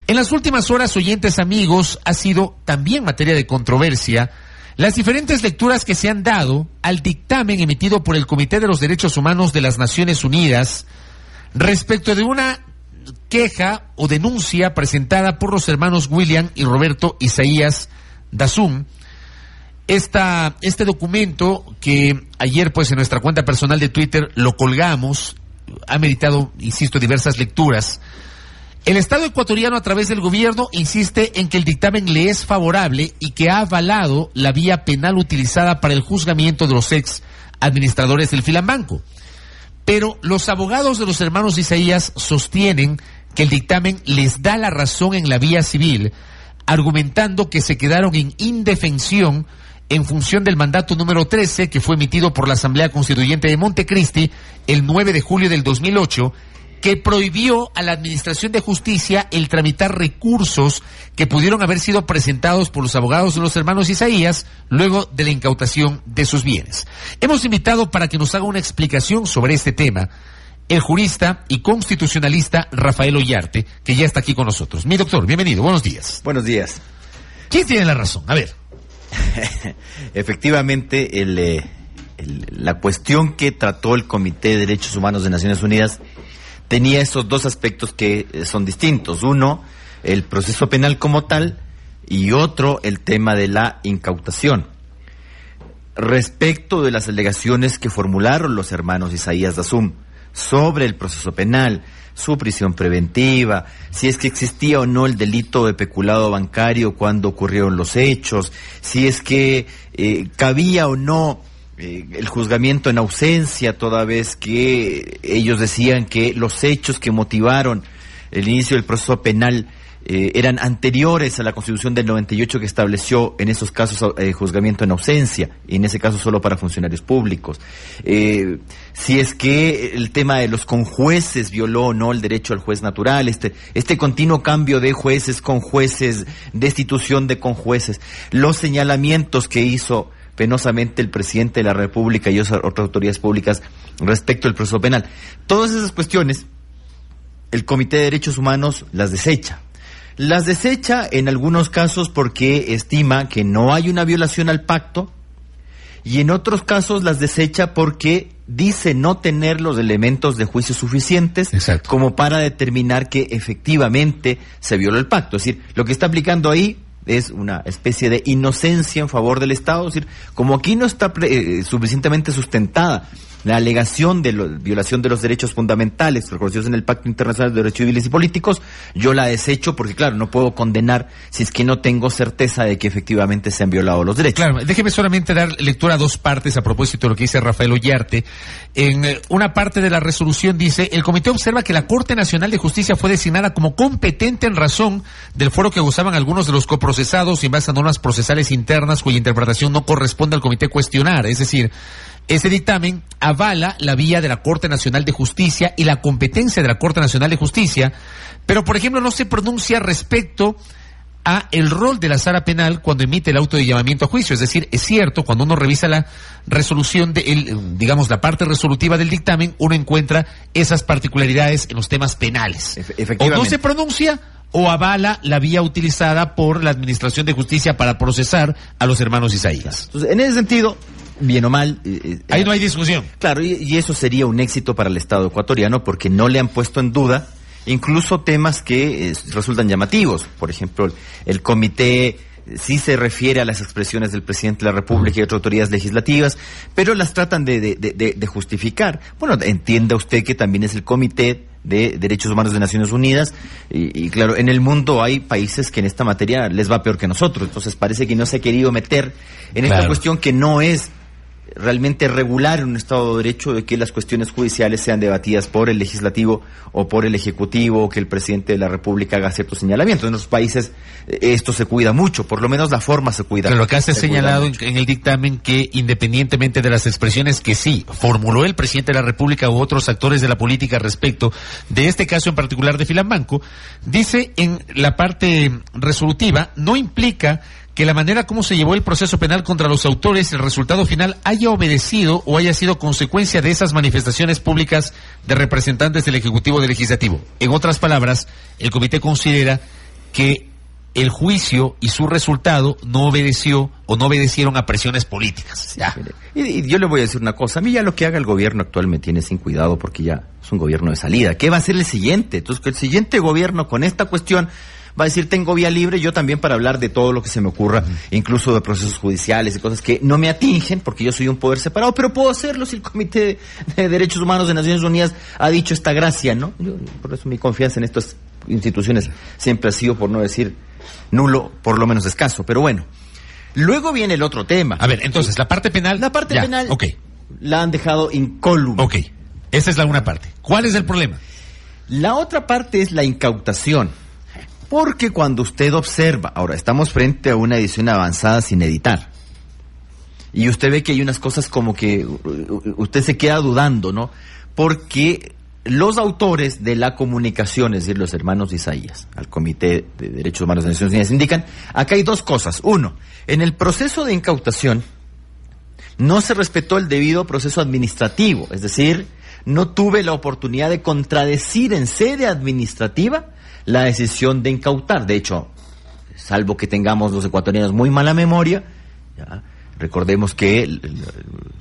En las últimas horas, oyentes amigos, ha sido también materia de controversia las diferentes lecturas que se han dado al dictamen emitido por el Comité de los Derechos Humanos de las Naciones Unidas respecto de una queja o denuncia presentada por los hermanos William y Roberto Isaías Dazum. Este documento que ayer pues en nuestra cuenta personal de Twitter lo colgamos, ha meritado, insisto, diversas lecturas. El Estado ecuatoriano, a través del gobierno, insiste en que el dictamen le es favorable y que ha avalado la vía penal utilizada para el juzgamiento de los ex administradores del Filambanco. Pero los abogados de los hermanos Isaías sostienen que el dictamen les da la razón en la vía civil, argumentando que se quedaron en indefensión en función del mandato número 13 que fue emitido por la Asamblea Constituyente de Montecristi el 9 de julio del 2008, que prohibió a la Administración de Justicia el tramitar recursos que pudieron haber sido presentados por los abogados de los hermanos Isaías luego de la incautación de sus bienes. Hemos invitado para que nos haga una explicación sobre este tema el jurista y constitucionalista Rafael Ollarte, que ya está aquí con nosotros. Mi doctor, bienvenido, buenos días. Buenos días. ¿Quién tiene la razón? A ver. Efectivamente, la cuestión que trató el Comité de Derechos Humanos de Naciones Unidas tenía esos dos aspectos que son distintos. Uno, el proceso penal como tal, y otro, el tema de la incautación. Respecto de las alegaciones que formularon los hermanos Isaías Dazum sobre el proceso penal, su prisión preventiva, si es que existía o no el delito de peculado bancario cuando ocurrieron los hechos, si es que cabía o no el juzgamiento en ausencia, toda vez que ellos decían que los hechos que motivaron el inicio del proceso penal eran anteriores a la Constitución del 98 que estableció en esos casos juzgamiento en ausencia, y en ese caso solo para funcionarios públicos. Si es que el tema de los conjueces violó o no el derecho al juez natural, este continuo cambio de jueces con jueces, destitución de conjueces, los señalamientos que hizo penosamente el presidente de la República y otras autoridades públicas respecto al proceso penal. Todas esas cuestiones, el Comité de Derechos Humanos las desecha. Las desecha en algunos casos porque estima que no hay una violación al pacto, y en otros casos las desecha porque dice no tener los elementos de juicio suficientes como para determinar que efectivamente se violó el pacto. Es decir, lo que está aplicando ahí es una especie de inocencia en favor del Estado. Es decir, como aquí no está suficientemente sustentada la alegación de violación de los derechos fundamentales reconocidos en el Pacto Internacional de Derechos Civiles y Políticos, yo la desecho porque, claro, no puedo condenar si es que no tengo certeza de que efectivamente se han violado los derechos. Claro, déjeme solamente dar lectura a dos partes a propósito de lo que dice Rafael Ollarte. En una parte de la resolución dice: el comité observa que la Corte Nacional de Justicia fue designada como competente en razón del foro que gozaban algunos de los coprocesados y en base a normas procesales internas cuya interpretación no corresponde al comité cuestionar. Es decir, ese dictamen avala la vía de la Corte Nacional de Justicia y la competencia de la Corte Nacional de Justicia, pero, por ejemplo, no se pronuncia respecto a el rol de la Sala Penal cuando emite el auto de llamamiento a juicio. Es decir, es cierto, cuando uno revisa la resolución, digamos, la parte resolutiva del dictamen, uno encuentra esas particularidades en los temas penales. O no se pronuncia o avala la vía utilizada por la Administración de Justicia para procesar a los hermanos Isaías. Entonces, en ese sentido, bien o mal, ahí no hay discusión. Claro, y eso sería un éxito para el Estado ecuatoriano porque no le han puesto en duda incluso temas que resultan llamativos. Por ejemplo, el comité sí se refiere a las expresiones del presidente de la República y otras autoridades legislativas, pero las tratan de justificar. Bueno, entienda usted que también es el Comité de Derechos Humanos de Naciones Unidas y claro, en el mundo hay países que en esta materia les va peor que nosotros, entonces parece que no se ha querido meter en esta cuestión que no es realmente regular en un Estado de Derecho de que las cuestiones judiciales sean debatidas por el Legislativo o por el Ejecutivo, o que el Presidente de la República haga ciertos señalamientos. En otros países esto se cuida mucho, por lo menos la forma se cuida. Pero acá se ha señalado en el dictamen que, independientemente de las expresiones que sí formuló el Presidente de la República u otros actores de la política respecto de este caso en particular de Filambanco, dice en la parte resolutiva, no implica que la manera como se llevó el proceso penal contra los autores, el resultado final haya obedecido o haya sido consecuencia de esas manifestaciones públicas de representantes del Ejecutivo y del Legislativo. En otras palabras, el comité considera que el juicio y su resultado no obedeció o no obedecieron a presiones políticas. Sí, y yo le voy a decir una cosa, a mí ya lo que haga el gobierno actual me tiene sin cuidado porque ya es un gobierno de salida. ¿Qué va a ser el siguiente? Entonces, que el siguiente gobierno con esta cuestión va a decir, tengo vía libre, yo también para hablar de todo lo que se me ocurra, incluso de procesos judiciales y cosas que no me atingen, porque yo soy un poder separado, pero puedo hacerlo si el Comité de Derechos Humanos de Naciones Unidas ha dicho esta gracia, ¿no? Por eso mi confianza en estas instituciones siempre ha sido, por no decir nulo, por lo menos escaso, pero bueno. Luego viene el otro tema. A ver, entonces, la parte penal... La parte penal la han dejado incólume. Ok, esa es la una parte. ¿Cuál es el problema? La otra parte es la incautación. Porque cuando usted observa, ahora estamos frente a una edición avanzada sin editar, y usted ve que hay unas cosas como que usted se queda dudando, ¿no? Porque los autores de la comunicación, es decir, los hermanos Isaías, al Comité de Derechos Humanos de Naciones Unidas, indican, acá hay dos cosas. Uno, en el proceso de incautación no se respetó el debido proceso administrativo, es decir, no tuve la oportunidad de contradecir en sede administrativa la decisión de incautar. De hecho, salvo que tengamos los ecuatorianos muy mala memoria, ya, recordemos que el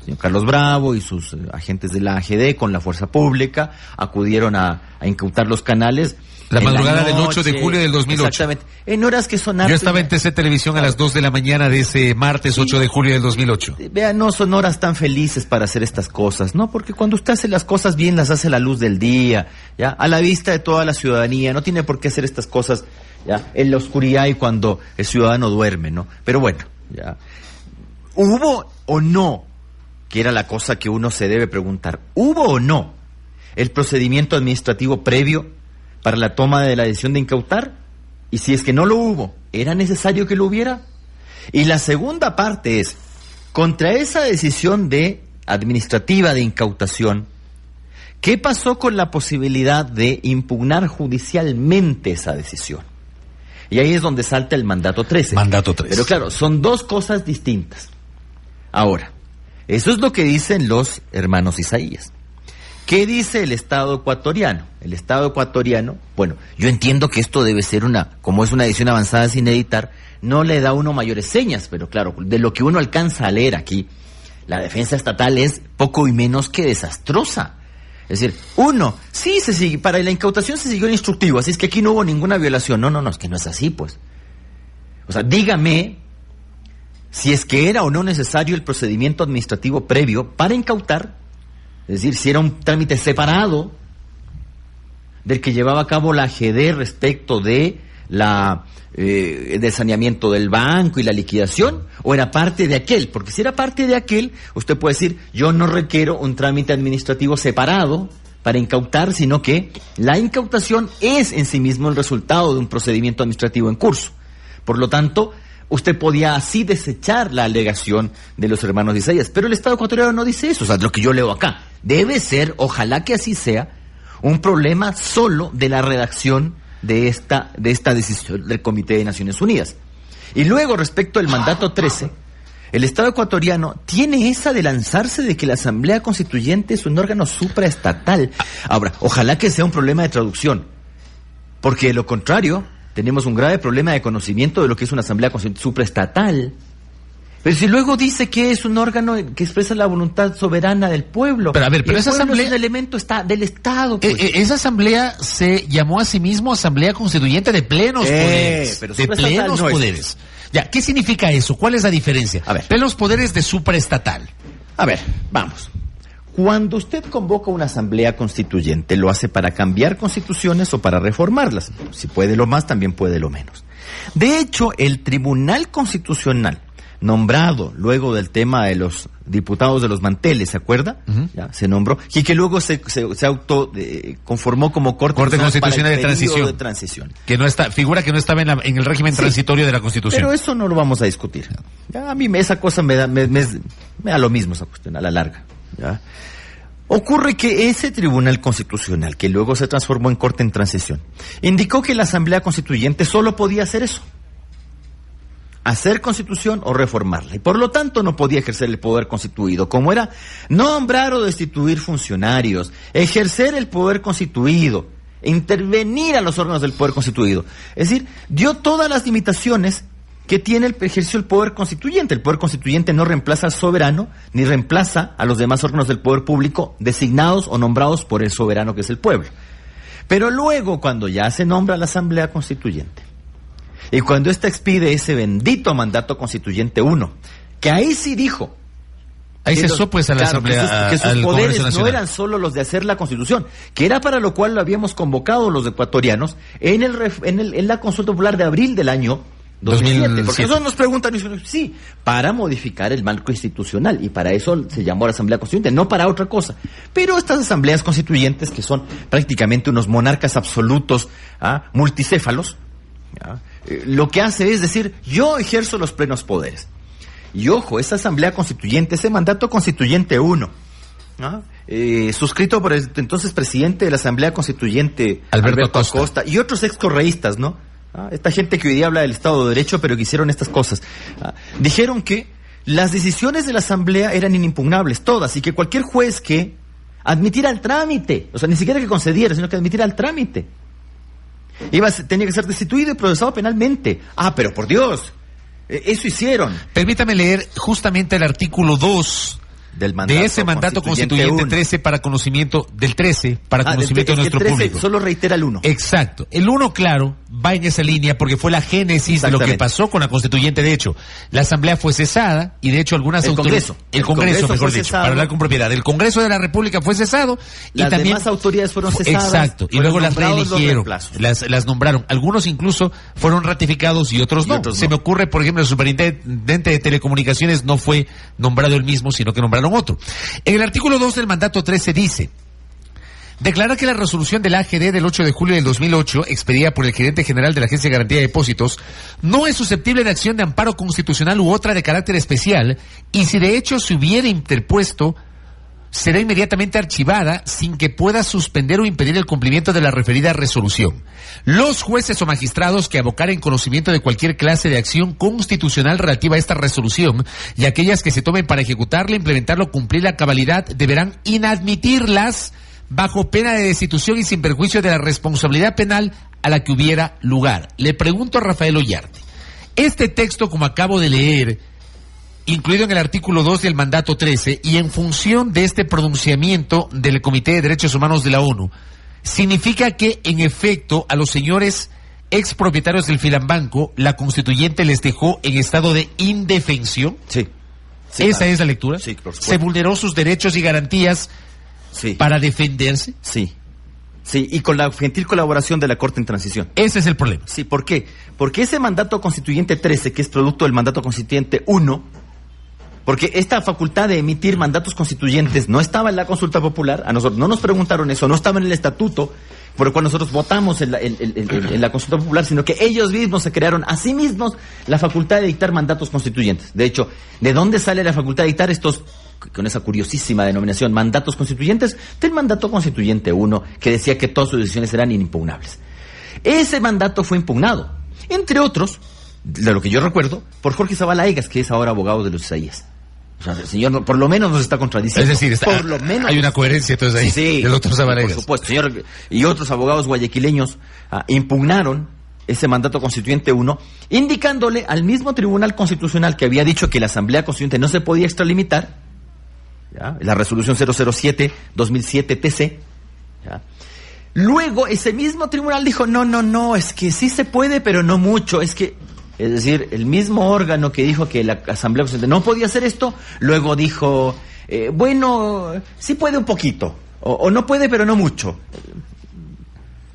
señor Carlos Bravo y sus agentes de la AGD con la fuerza pública acudieron a incautar los canales. La madrugada del 8 de julio del 2008. Exactamente. En horas que son... Yo estaba en TC Televisión a las 2 de la mañana de ese martes 8 de julio del 2008. Vean, no son horas tan felices para hacer estas cosas, ¿no? Porque cuando usted hace las cosas bien, las hace a la luz del día, ¿ya? A la vista de toda la ciudadanía. No tiene por qué hacer estas cosas, ¿ya? En la oscuridad y cuando el ciudadano duerme, ¿no? Pero bueno, ¿ya? ¿Hubo o no? Que era la cosa que uno se debe preguntar. ¿Hubo o no el procedimiento administrativo previo para la toma de la decisión de incautar? Y si es que no lo hubo, ¿era necesario que lo hubiera? Y la segunda parte es, contra esa decisión administrativa de incautación, ¿qué pasó con la posibilidad de impugnar judicialmente esa decisión? Y ahí es donde salta el mandato 13. Mandato 13. Pero claro, son dos cosas distintas. Ahora, eso es lo que dicen los hermanos Isaías. ¿Qué dice el Estado ecuatoriano? El Estado ecuatoriano, bueno, yo entiendo que esto debe ser como es una edición avanzada sin editar, no le da a uno mayores señas, pero claro, de lo que uno alcanza a leer aquí, la defensa estatal es poco y menos que desastrosa. Es decir, para la incautación se siguió el instructivo, así es que aquí no hubo ninguna violación. No, es que no es así, pues. O sea, dígame si es que era o no necesario el procedimiento administrativo previo para incautar. Es decir, si era un trámite separado del que llevaba a cabo la AGD respecto de del saneamiento del banco y la liquidación, o era parte de aquel. Porque si era parte de aquel, usted puede decir, yo no requiero un trámite administrativo separado para incautar, sino que la incautación es en sí mismo el resultado de un procedimiento administrativo en curso. Por lo tanto, usted podía así desechar la alegación de los hermanos Isaías, pero el Estado ecuatoriano no dice eso, o sea, lo que yo leo acá. Debe ser, ojalá que así sea, un problema solo de la redacción de esta decisión del Comité de Naciones Unidas. Y luego, respecto al mandato 13, el Estado ecuatoriano tiene esa de lanzarse de que la Asamblea Constituyente es un órgano supraestatal. Ahora, ojalá que sea un problema de traducción, porque de lo contrario tenemos un grave problema de conocimiento de lo que es una Asamblea Constituyente supraestatal. Pero si luego dice que es un órgano que expresa la voluntad soberana del pueblo. Pero a ver, pero esa asamblea es un elemento del Estado. Pues. Esa asamblea se llamó a sí mismo Asamblea Constituyente de plenos poderes. Pero de plenos poderes. Ya, ¿qué significa eso? ¿Cuál es la diferencia? A ver. Plenos poderes de supraestatal. A ver, vamos. Cuando usted convoca una asamblea constituyente, ¿lo hace para cambiar constituciones o para reformarlas? Si puede lo más, también puede lo menos. De hecho, el Tribunal Constitucional, nombrado luego del tema de los diputados de los manteles, ¿se acuerda? Uh-huh. Ya, se nombró, y que luego se conformó como Corte Constitucional de Transición. Que no está, figura que no estaba en el régimen transitorio de la Constitución. Pero eso no lo vamos a discutir. Ya, a mí esa cosa me da lo mismo, esa cuestión, a la larga. ¿Ya? Ocurre que ese Tribunal Constitucional, que luego se transformó en Corte en Transición, indicó que la Asamblea Constituyente solo podía hacer eso: hacer constitución o reformarla, y por lo tanto no podía ejercer el poder constituido, como era nombrar o destituir funcionarios, ejercer el poder constituido, intervenir a los órganos del poder constituido. Es decir, dio todas las limitaciones que tiene el ejercicio del poder constituyente. El poder constituyente no reemplaza al soberano, ni reemplaza a los demás órganos del poder público designados o nombrados por el soberano, que es el pueblo. Pero luego, cuando ya se nombra la Asamblea Constituyente, y cuando ésta expide ese bendito mandato constituyente 1, que ahí sí dijo... Ahí cesó pues a la Asamblea, que sus al poderes Congreso Nacional. no eran solo los de hacer la Constitución, que era para lo cual lo habíamos convocado los ecuatorianos en la consulta popular de abril del año 2007. Porque eso nos preguntan, sí, para modificar el marco institucional, y para eso se llamó la Asamblea Constituyente, no para otra cosa. Pero estas asambleas constituyentes, que son prácticamente unos monarcas absolutos, multicéfalos, lo que hace es decir, yo ejerzo los plenos poderes. Y ojo, esa Asamblea Constituyente, ese mandato constituyente 1, suscrito por el entonces presidente de la Asamblea Constituyente, Alberto Acosta, y otros excorreístas, ¿no? Esta gente que hoy día habla del Estado de Derecho, pero que hicieron estas cosas. Dijeron que las decisiones de la Asamblea eran inimpugnables, todas, y que cualquier juez que admitiera el trámite, o sea, ni siquiera que concediera, sino que admitiera el trámite, tenía que ser destituido y procesado penalmente. Pero por Dios, eso hicieron. Permítame leer justamente el artículo 2 de ese mandato constituyente 13 para conocimiento del 13 para conocimiento de nuestro público. Solo reitera el 1. Exacto. El 1, claro, va en esa línea porque fue la génesis de lo que pasó con la constituyente. De hecho, la Asamblea fue cesada y de hecho algunas autoridades... El Congreso, mejor dicho, para hablar con propiedad. El Congreso de la República fue cesado y las también... demás autoridades fueron cesadas. Exacto. Y luego las reeligieron. Las nombraron. Algunos incluso fueron ratificados y otros no. Se me ocurre, por ejemplo, el superintendente de telecomunicaciones no fue nombrado él mismo, sino que nombraron otro. En el artículo 2 del mandato 13 dice: declara que la resolución del AGD del 8 de julio del 2008, expedida por el gerente general de la Agencia de Garantía de Depósitos, no es susceptible de acción de amparo constitucional u otra de carácter especial, y si de hecho se hubiera interpuesto, será inmediatamente archivada sin que pueda suspender o impedir el cumplimiento de la referida resolución. Los jueces o magistrados que abocaren conocimiento de cualquier clase de acción constitucional relativa a esta resolución y aquellas que se tomen para ejecutarla, implementarla o cumplir a cabalidad deberán inadmitirlas bajo pena de destitución y sin perjuicio de la responsabilidad penal a la que hubiera lugar. Le pregunto a Rafael Ollarte, este texto, como acabo de leer, incluido en el artículo 2 del mandato 13, y en función de este pronunciamiento del Comité de Derechos Humanos de la ONU, ¿significa que, en efecto, a los señores expropietarios del Filambanco, la constituyente les dejó en estado de indefensión? Sí. ¿Esa es la lectura? Sí, por supuesto. ¿Se vulneró sus derechos y garantías para defenderse? Sí. Sí, y con la gentil colaboración de la Corte en Transición. Ese es el problema. Sí, ¿por qué? Porque ese mandato constituyente 13, que es producto del mandato constituyente 1, porque esta facultad de emitir mandatos constituyentes no estaba en la consulta popular, a nosotros no nos preguntaron eso, no estaba en el estatuto por el cual nosotros votamos en la consulta popular, sino que ellos mismos se crearon a sí mismos la facultad de dictar mandatos constituyentes. De hecho, ¿de dónde sale la facultad de dictar estos, con esa curiosísima denominación, mandatos constituyentes? Del mandato constituyente 1, que decía que todas sus decisiones eran inimpugnables. Ese mandato fue impugnado, entre otros, de lo que yo recuerdo, por Jorge Zavala Egas, que es ahora abogado de los Isaías. O sea, el señor por lo menos nos está contradiciendo. Es decir, por lo menos hay una coherencia entonces ahí, sí, del doctor Zavala Egas. Por supuesto, señor, y otros abogados guayaquileños impugnaron ese mandato constituyente 1, indicándole al mismo Tribunal Constitucional que había dicho que la Asamblea Constituyente no se podía extralimitar, la resolución 007-2007 TC, luego ese mismo tribunal dijo, no, es que sí se puede, pero no mucho, es decir, el mismo órgano que dijo que la Asamblea Constituyente no podía hacer esto, luego dijo, bueno, sí puede un poquito, o no puede, pero no mucho.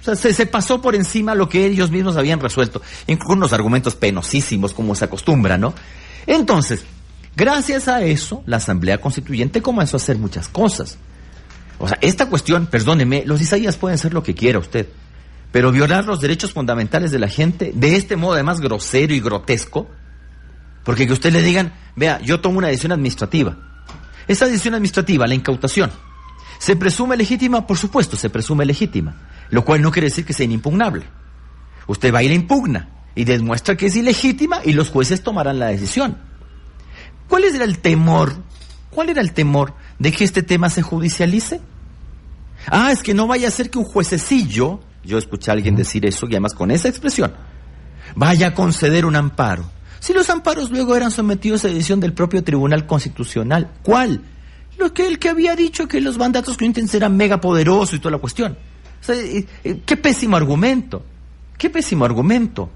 O sea, se pasó por encima lo que ellos mismos habían resuelto, con unos argumentos penosísimos, como se acostumbra, ¿no? Entonces, gracias a eso, la Asamblea Constituyente comenzó a hacer muchas cosas. O sea, esta cuestión, perdóneme, los Isaías pueden ser lo que quiera usted, pero violar los derechos fundamentales de la gente, de este modo además grosero y grotesco, porque que usted le digan, vea, yo tomo una decisión administrativa. Esa decisión administrativa, la incautación, ¿se presume legítima? Por supuesto, se presume legítima, lo cual no quiere decir que sea inimpugnable. Usted va y la impugna, y demuestra que es ilegítima, y los jueces tomarán la decisión. ¿Cuál era el temor? ¿Cuál era el temor de que este tema se judicialice? Es que no vaya a ser que un juececillo yo escuché a alguien decir eso, y además con esa expresión, vaya a conceder un amparo. Si los amparos luego eran sometidos a decisión del propio Tribunal Constitucional. ¿Cuál? El que había dicho que los mandatos Clinton eran megapoderosos y toda la cuestión. O sea, qué pésimo argumento. Qué pésimo argumento.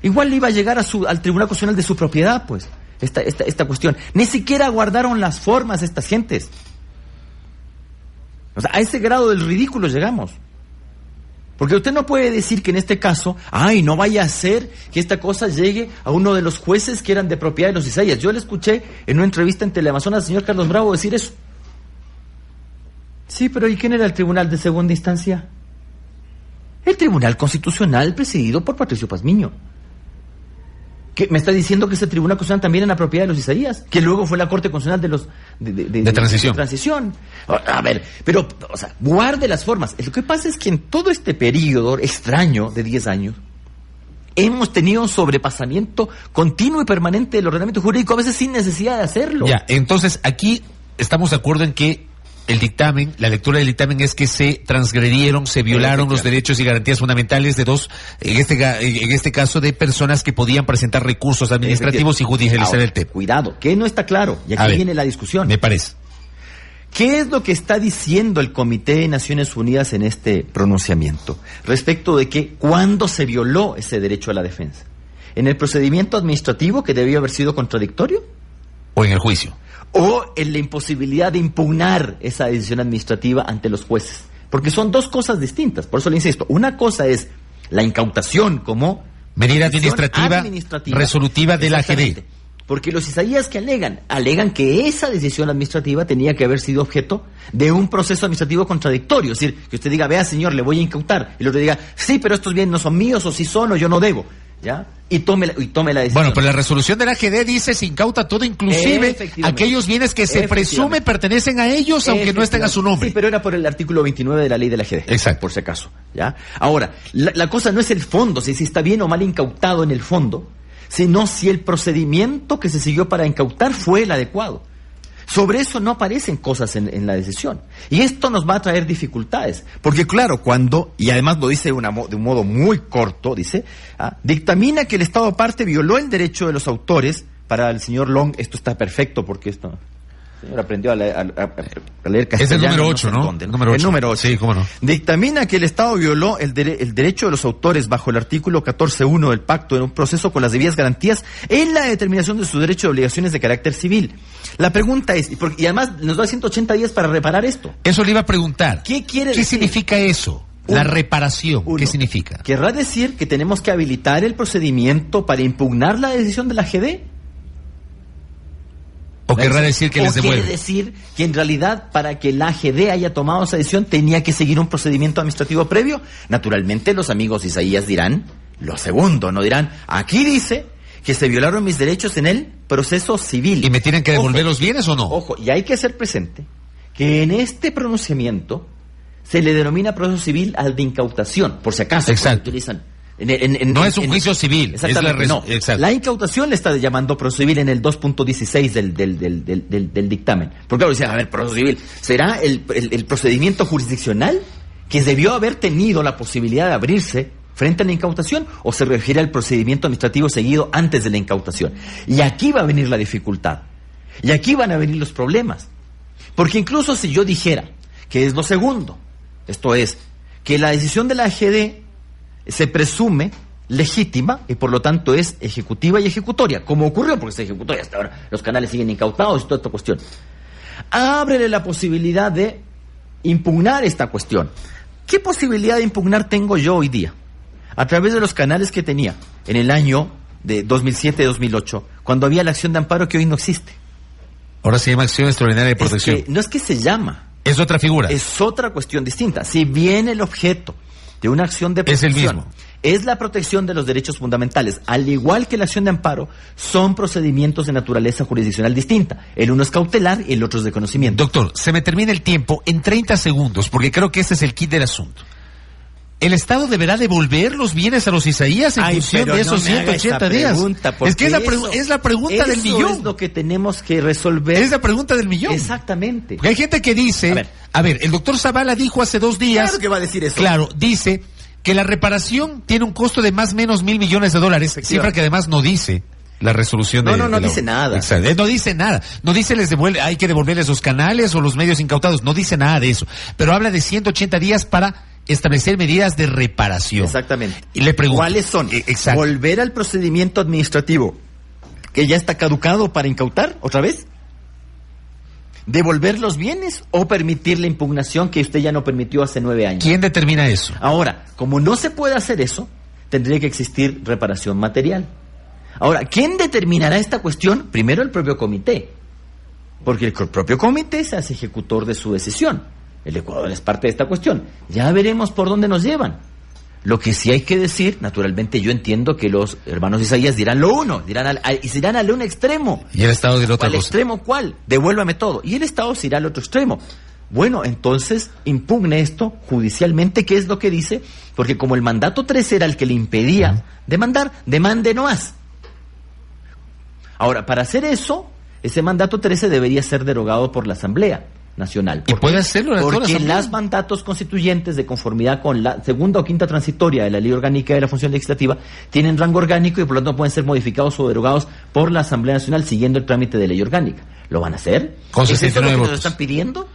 Igual le iba a llegar al Tribunal Constitucional de su propiedad, pues, esta cuestión. Ni siquiera guardaron las formas estas gentes. O sea, a ese grado del ridículo llegamos. Porque usted no puede decir que en este caso, no vaya a ser que esta cosa llegue a uno de los jueces que eran de propiedad de los Isaías. Yo le escuché en una entrevista en Teleamazonas al señor Carlos Bravo decir eso. Sí, pero ¿y quién era el tribunal de segunda instancia? El Tribunal Constitucional presidido por Patricio Pazmiño. ¿Qué? ¿Me está diciendo que ese Tribunal Constitucional también era propiedad de los Isaías? Que luego fue la Corte Constitucional de transición. A ver, pero, o sea, guarde las formas. Lo que pasa es que en todo este periodo extraño de 10 años, hemos tenido un sobrepasamiento continuo y permanente del ordenamiento jurídico, a veces sin necesidad de hacerlo. Ya, entonces aquí estamos de acuerdo en que el dictamen, la lectura del dictamen es que se transgredieron, se violaron los derechos y garantías fundamentales de dos, en este caso de personas que podían presentar recursos administrativos y judicializar el tema. Cuidado, que no está claro, y aquí viene la discusión. Me parece. ¿Qué es lo que está diciendo el Comité de Naciones Unidas en este pronunciamiento? Respecto de que cuándo se violó ese derecho a la defensa. ¿En el procedimiento administrativo que debió haber sido contradictorio? ¿O en el juicio? ¿O en la imposibilidad de impugnar esa decisión administrativa ante los jueces? Porque son dos cosas distintas, por eso le insisto. Una cosa es la incautación como medida administrativa resolutiva de la AGD. Porque los Isaías que alegan que esa decisión administrativa tenía que haber sido objeto de un proceso administrativo contradictorio. Es decir, que usted diga, vea señor, le voy a incautar. Y el otro diga, sí, pero estos bienes no son míos, o sí son, o yo no debo. ¿Ya? Y tome la decisión. Bueno, pero la resolución de la AGD dice se incauta todo, inclusive aquellos bienes que se presume pertenecen a ellos, aunque no estén a su nombre. Sí, pero era por el artículo 29 de la ley de la AGD. Exacto. Por si acaso. ¿Ya? Ahora, la cosa no es el fondo, si está bien o mal incautado en el fondo, sino si el procedimiento que se siguió para incautar fue el adecuado. Sobre eso no aparecen cosas en la decisión. Y esto nos va a traer dificultades. Porque claro, y además lo dice de un modo muy corto, dice, dictamina que el Estado parte violó el derecho de los autores. Para el señor Long esto está perfecto porque esto... El señor aprendió a leer castellano. Es el número 8, ¿no? El número 8. Sí, cómo no. Dictamina que el Estado violó el derecho de los autores bajo el artículo 14.1 del pacto en un proceso con las debidas garantías en la determinación de sus derechos y obligaciones de carácter civil. La pregunta es, y además nos da 180 días para reparar esto. Eso le iba a preguntar. ¿Qué quiere decir? ¿Qué significa eso? La reparación. ¿Qué significa? Querrá decir que tenemos que habilitar el procedimiento para impugnar la decisión de la AGD. ¿O querrá decir que les devuelve? Quiere decir que en realidad para que la AGD haya tomado esa decisión tenía que seguir un procedimiento administrativo previo. Naturalmente los amigos Isaías dirán lo segundo, no dirán, aquí dice que se violaron mis derechos en el proceso civil. ¿Y me tienen que devolver los bienes o no? Ojo, y hay que hacer presente que en este pronunciamiento se le denomina proceso civil al de incautación, por si acaso. Exacto. Utilizan no es un juicio civil. Es la incautación le está llamando proceso civil en el 2.16 del dictamen. Porque claro, dicen, a ver, proceso civil, ¿será el procedimiento jurisdiccional que debió haber tenido la posibilidad de abrirse frente a la incautación o se refiere al procedimiento administrativo seguido antes de la incautación? Y aquí va a venir la dificultad. Y aquí van a venir los problemas. Porque incluso si yo dijera que es lo segundo, esto es, que la decisión de la AGD se presume legítima y por lo tanto es ejecutiva y ejecutoria, como ocurrió porque se ejecutó y hasta ahora los canales siguen incautados y toda esta cuestión. Ábrele la posibilidad de impugnar esta cuestión. ¿Qué posibilidad de impugnar tengo yo hoy día? A través de los canales que tenía en el año de 2007-2008, cuando había la acción de amparo que hoy no existe. Ahora se llama acción extraordinaria de protección. No es que se llama. Es otra figura. Es otra cuestión distinta. Si bien el objeto de una acción de protección es el mismo, es la protección de los derechos fundamentales, al igual que la acción de amparo, son procedimientos de naturaleza jurisdiccional distinta. El uno es cautelar y el otro es de conocimiento. Doctor, se me termina el tiempo en 30 segundos, porque creo que ese es el kit del asunto. ¿El Estado deberá devolver los bienes a los Isaías en función de esos 180 días? Es que es la pregunta del millón. Eso es lo que tenemos que resolver. Es la pregunta del millón. Exactamente. Porque hay gente que dice, a ver, el doctor Zavala dijo hace 2 días. Claro que va a decir eso. Claro, dice, que la reparación tiene un costo de más o menos $1.000 millones, cifra que además no dice la resolución de... No dice nada. Exacto, no dice nada. No dice hay que devolverles los canales o los medios incautados. No dice nada de eso. Pero habla de 180 días para establecer medidas de reparación. Exactamente. Y le pregunto, ¿cuáles son? Exacto. ¿Volver al procedimiento administrativo que ya está caducado para incautar otra vez? ¿Devolver los bienes o permitir la impugnación que usted ya no permitió hace 9 años? ¿Quién determina eso? Ahora, como no se puede hacer eso, tendría que existir reparación material. Ahora, ¿quién determinará esta cuestión? Primero el propio comité, porque el propio comité se hace ejecutor de su decisión. El Ecuador es parte de esta cuestión. Ya veremos por dónde nos llevan. Lo que sí hay que decir, naturalmente yo entiendo que los hermanos Isaías dirán lo uno, y se irán al un extremo. ¿Y el Estado dirá otra cosa? ¿Al extremo cuál? Devuélvame todo. Y el Estado se irá al otro extremo. Bueno, entonces impugne esto judicialmente, ¿qué es lo que dice? Porque como el mandato 13 era el que le impedía demandar, demande no más. Ahora, para hacer eso, ese mandato 13 debería ser derogado por la Asamblea Nacional. ¿Y puede hacerlo? Porque los mandatos constituyentes, de conformidad con la segunda o quinta transitoria de la Ley Orgánica de la Función Legislativa, tienen rango orgánico y por lo tanto pueden ser modificados o derogados por la Asamblea Nacional siguiendo el trámite de ley orgánica. ¿Lo van a hacer? ¿Es eso lo que nos están pidiendo?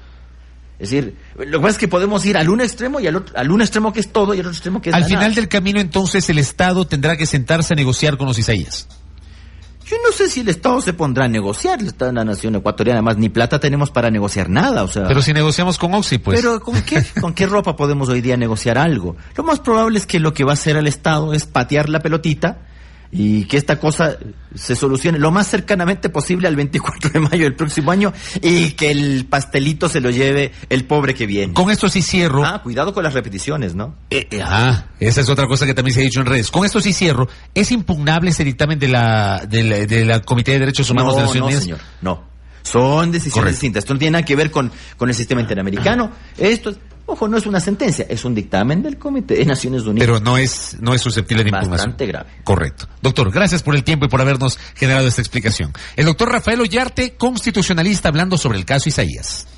Es decir, lo que pasa es que podemos ir al un extremo y al un extremo que es todo y al otro extremo que es al nada. final del camino, entonces, el Estado tendrá que sentarse a negociar con los Isaías. Yo no sé si el Estado se pondrá a negociar. El Estado de la Nación Ecuatoriana, además, ni plata tenemos para negociar nada, o sea... Pero si negociamos con Oxy, pues... Pero ¿con qué ropa podemos hoy día negociar algo? Lo más probable es que lo que va a hacer el Estado es patear la pelotita y que esta cosa se solucione lo más cercanamente posible al 24 de mayo del próximo año y que el pastelito se lo lleve el pobre que viene. Con esto sí cierro. Cuidado con las repeticiones, ¿no? Esa es otra cosa que también se ha dicho en redes. Con esto sí cierro. ¿Es impugnable ese dictamen de la Comité de Derechos Humanos de Naciones Unidas? No, señor, no. Son decisiones distintas. Esto no tiene nada que ver con el sistema interamericano. Esto es... Ojo, no es una sentencia, es un dictamen del Comité de Naciones Unidas. Pero no es susceptible de impugnación. Bastante grave. Correcto. Doctor, gracias por el tiempo y por habernos generado esta explicación. El doctor Rafael Ollarte, constitucionalista, hablando sobre el caso Isaías.